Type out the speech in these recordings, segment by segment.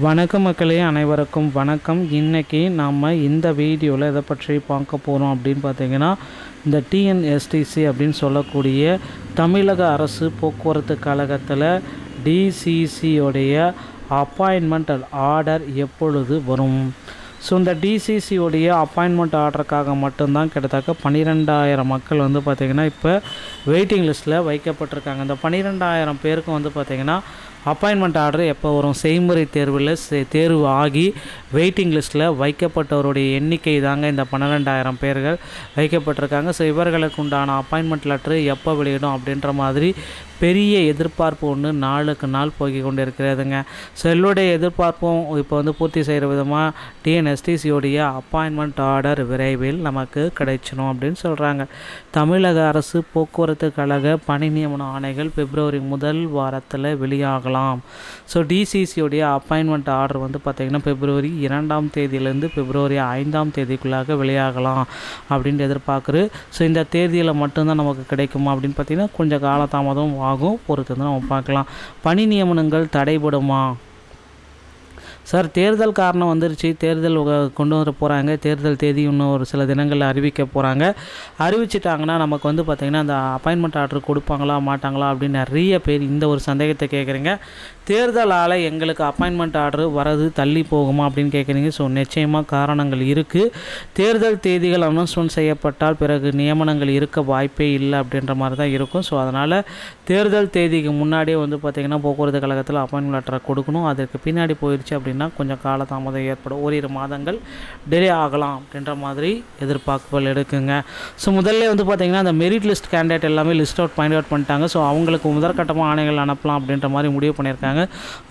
வணக்கம் மக்களே, அனைவருக்கும் வணக்கம். இன்றைக்கி நம்ம இந்த வீடியோவில் எதை பற்றி பார்க்க போகிறோம் அப்படின்னு பார்த்தீங்கன்னா, இந்த டிஎன்எஸ்டிசி அப்படின்னு சொல்லக்கூடிய தமிழக அரசு போக்குவரத்து கழகத்தில் டிசிசியோடைய அப்பாயின்மெண்ட் ஆர்டர் எப்பொழுது வரும். ஸோ இந்த டிசிசியோடைய அப்பாயின்மெண்ட் ஆர்டருக்காக மட்டும்தான் கிட்டத்தட்ட 12,000 மக்கள் வந்து பார்த்திங்கன்னா இப்போ வெயிட்டிங் லிஸ்ட்டில் வைக்கப்பட்டிருக்காங்க. இந்த 12,000 பேருக்கு வந்து பார்த்திங்கன்னா அப்பாயின்மெண்ட் ஆர்டர் எப்போ வரும்? செய்முறை தேர்வில் தேர்வு ஆகி வெயிட்டிங் லிஸ்ட்டில் வைக்கப்பட்டவருடைய எண்ணிக்கை தாங்க இந்த 12,000 பேர்கள் வைக்கப்பட்டிருக்காங்க. ஸோ இவர்களுக்கு உண்டான அப்பாயின்மெண்ட் லெட்ரு எப்போ வெளியிடும் அப்படின்ற மாதிரி பெரிய எதிர்பார்ப்பு ஒன்று நாளுக்கு நாள் போய் கொண்டு இருக்கிறதுங்க. ஸோ எல்லோருடைய எதிர்பார்ப்பும் இப்போ வந்து பூர்த்தி செய்கிற விதமாக டிஎன்எஸ்டிசியோடைய அப்பாயின்மெண்ட் ஆர்டர் விரைவில் நமக்கு கிடைச்சிடும் அப்படின்னு சொல்கிறாங்க. தமிழக அரசு போக்குவரத்து கழக பணி நியமன ஆணைகள் பிப்ரவரி முதல் வாரத்தில் வெளியாகலாம். ஸோ டிசிசியோடைய அப்பாயின்மெண்ட் ஆர்டர் வந்து பார்த்திங்கன்னா பிப்ரவரி 2ஆம் தேதியிலேருந்து பிப்ரவரி 5ஆம் தேதிக்குள்ளாக வெளியாகலாம் அப்படின்ட்டு எதிர்பார்க்குறது. ஸோ இந்த தேதியில் மட்டும்தான் நமக்கு கிடைக்குமா அப்படின்னு பார்த்திங்கன்னா கொஞ்சம் காலதாமதம் ஆகும், பொறுத்து வந்து நம்ம பார்க்கலாம். பணி நியமனங்கள் தடைபடுமா? சார், தேர்தல் காரணம் வந்துருச்சு, தேர்தல் கொண்டு வர போகிறாங்க, தேர்தல் தேதி இன்னும் ஒரு சில தினங்களில் அறிவிக்க போகிறாங்க. அறிவிச்சிட்டாங்கன்னா நமக்கு வந்து பார்த்திங்கன்னா அந்த அப்பாயின்மெண்ட் ஆர்டர் கொடுப்பாங்களா மாட்டாங்களா அப்படின்னு நிறைய பேர் இந்த ஒரு சந்தேகத்தை கேட்குறீங்க. தேர்தலால் எங்களுக்கு அப்பாயின்மெண்ட் ஆர்டர் வரது தள்ளி போகுமா அப்படின்னு கேட்குறீங்க. ஸோ நிச்சயமாக காரணங்கள் இருக்குது. தேர்தல் தேதிகள் அனௌன்ஸ்மெண்ட் செய்யப்பட்டால் பிறகு நியமனங்கள் இருக்க வாய்ப்பே இல்லை அப்படின்ற மாதிரி தான் இருக்கும். ஸோ அதனால் தேர்தல் தேதிக்கு முன்னாடியே வந்து பார்த்திங்கன்னா போக்குவரத்து கழகத்தில் அப்பாயின்மெண்ட் லெட்டரை கொடுக்கணும். அதற்கு பின்னாடி போயிடுச்சு அப்படின்னா கொஞ்சம் காலதாமதம் ஏற்படும், ஓரிரு மாதங்கள் டிலே ஆகலாம் அப்படின்ற மாதிரி எதிர்பார்ப்புகள் இருக்குங்க. ஸோ முதல்ல வந்து பார்த்திங்கன்னா அந்த மெரிட் லிஸ்ட் கேண்டிடேட் எல்லாமே லிஸ்ட் அவுட் பாயிண்ட் அவுட் பண்ணிட்டாங்க. ஸோ அவங்களுக்கு முதற்கட்டமாக ஆணைகள் அனுப்பலாம் அப்படின்ற மாதிரி முடிவு பண்ணியிருக்காங்க.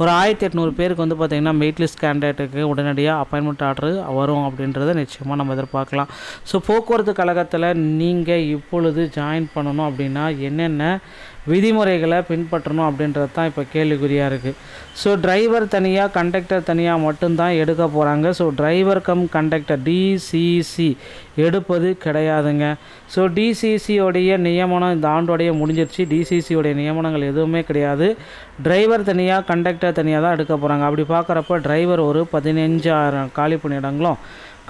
ஒரு 1800 பேருக்கு வந்து பார்த்திங்கன்னா மெரிட் லிஸ்ட் கேண்டிடேட்டுக்கு உடனடியாக அப்பாயின்மெண்ட் ஆர்டர் வரும் அப்படின்றத நிச்சயமாக நம்ம எதிர்பார்க்கலாம். ஸோ போக்குவரத்து கழகத்தில் நீங்கள் இப்பொழுது ஜாயின் பண்ணணும் அப்படின்னா என்னென்ன விதிமுறைகளை பின்பற்றணும் அப்படின்றது தான் இப்போ கேள்விக்குறியாக இருக்குது. ஸோ டிரைவர் தனியாக கண்டக்டர் தனியாக மட்டும்தான் எடுக்க போகிறாங்க. ஸோ டிரைவர் கம் கண்டக்டர் டிசிசி எடுப்பது கிடையாதுங்க. ஸோ டிசிசியோடைய நியமனம் இந்த ஆண்டோடைய முடிஞ்சிருச்சு. டிசிசியோடைய நியமனங்கள் எதுவுமே கிடையாது. டிரைவர் தனியாக கண்டக்டர் தனியாக தான் எடுக்க போகிறாங்க. அப்படி பார்க்குறப்ப டிரைவர் ஒரு 15,000 காலி பணியிடங்களும்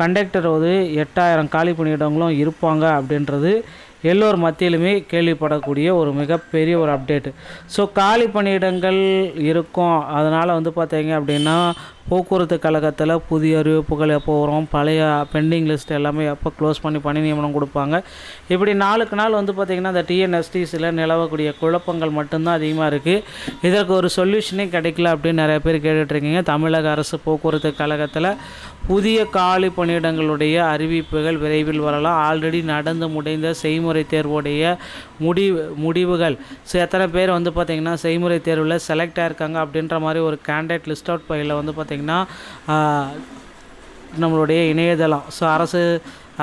கண்டக்டர் ஒரு 8,000 காலி பணியிடங்களும் இருப்பாங்க அப்படின்றது எல்லோர் மத்தியிலுமே கேள்விப்படக்கூடிய ஒரு மிகப்பெரிய ஒரு அப்டேட்டு. ஸோ காலி பணியிடங்கள் இருக்கும். அதனால் வந்து பார்த்தீங்க அப்படின்னா போக்குவரத்து கழகத்தில் புதிய அறிவிப்புகள் எப்போ வரும், பழைய பெண்டிங் லிஸ்ட் எல்லாமே எப்போ க்ளோஸ் பண்ணி பணி நியமனம் கொடுப்பாங்க, இப்படி நாளுக்கு நாள் வந்து பார்த்திங்கன்னா இந்த டிஎன்எஸ்டிசியில் நிலவக்கூடிய குழப்பங்கள் மட்டும்தான் அதிகமாக இருக்குது. இதற்கு ஒரு சொல்யூஷனே கிடைக்கல அப்படின்னு நிறைய பேர் கேட்டுட்ருக்கீங்க. தமிழக அரசு போக்குவரத்து கழகத்தில் புதிய காலி பணியிடங்களுடைய அறிவிப்புகள் விரைவில் வரலாம். ஆல்ரெடி நடந்து முடிந்த செய்முறை தேர்வுடைய முடிவுகள், ஸோ எத்தனை பேர் வந்து பார்த்திங்கன்னா செய்முறை தேர்வில் செலக்ட் ஆகிருக்காங்க அப்படின்ற மாதிரி ஒரு கேண்டிடேட் லிஸ்ட் அவுட் ஃபைலில் வந்து பார்த்திங்கன்னா நம்மளுடைய இணையதளம், ஸோ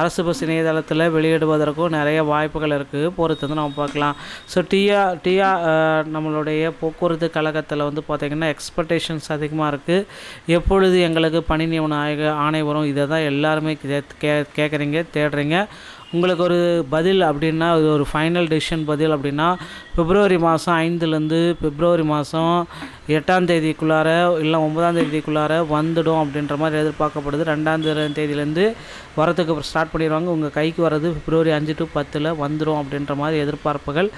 அரசு பஸ் இணையதளத்தில் வெளியிடுவதற்கும் நிறைய வாய்ப்புகள் இருக்குது, பொறுத்து வந்து நம்ம பார்க்கலாம். ஸோ நம்மளுடைய போக்குவரத்து கழகத்தில் வந்து பார்த்திங்கன்னா எக்ஸ்பெக்டேஷன்ஸ் அதிகமாக இருக்குது. எப்பொழுது எங்களுக்கு பணி நியமன ஆணை வரும், இதை தான் எல்லாருமே கேட்குறீங்க, தேடுறீங்க. உங்களுக்கு ஒரு பதில் அப்படின்னா இது ஒரு ஃபைனல் டெசிஷன் பதில் அப்படின்னா பிப்ரவரி மாதம் 5லேருந்து பிப்ரவரி மாதம் 8ஆம் தேதிக்குள்ளார இல்லை 9ஆம் தேதிக்குள்ளார வந்துடும் அப்படின்ற மாதிரி எதிர்பார்க்கப்படுது. 2ஆம் தேதியிலேருந்து வரத்துக்கு ஸ்டார்ட் பண்ணிடுவாங்க. உங்கள் கைக்கு வர்றது பிப்ரவரி 5 to 10 வந்துடும் அப்படின்ற மாதிரி எதிர்பார்ப்புகள்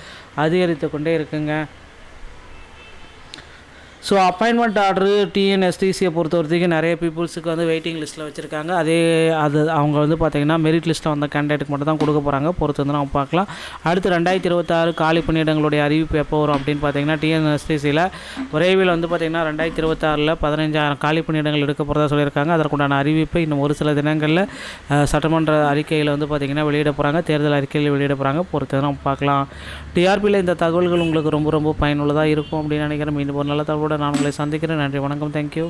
அதிகரித்து கொண்டே இருக்குங்க. ஸோ அப்பாயின்மெண்ட் ஆர்டரு டிஎன்எஸ்டிசியை பொறுத்த வரைக்கும் நிறைய பீப்புள்ஸுக்கு வந்து வெயிட்டிங் லிஸ்ட்டில் வச்சுருக்காங்க. அவங்க வந்து பார்த்திங்கன்னா மெரிட் லிஸ்ட்டில் வந்த கேண்டிடேட்டுக்கு மட்டும் தான் கொடுக்க போகிறாங்க, பொறுத்து வந்து நம்ம பார்க்கலாம். அடுத்து 2026 காலி பணியிடங்களுடைய அறிவிப்பு எப்போ வரும் அப்படின்னு பார்த்திங்கன்னா டிஎன்எஸ்டிசியில் விரைவில் வந்து பார்த்திங்கன்னா 2026 15,000 காலி பணியிடங்கள் எடுக்க போகிறதா சொல்லியிருக்காங்க. அதற்குண்டான அறிவிப்பை இன்னும் ஒரு சில தினங்களில் சட்டமன்ற அறிக்கையில் வந்து பார்த்திங்கன்னா வெளியிட போகிறாங்க, தேர்தல் அறிக்கையில் வெளியிட போகிறாங்க, பொறுத்து நம்ம பார்க்கலாம். டிஆர்பியில் இந்த தகவல்கள் உங்களுக்கு ரொம்ப ரொம்ப பயனுள்ளதாக இருக்கும் அப்படின்னு நினைக்கிறேன். மீண்டும் ஒரு நல்ல தகவலோடு நான் உங்களை சந்திக்கிறேன். நன்றி, வணக்கம், தேங்க்யூ.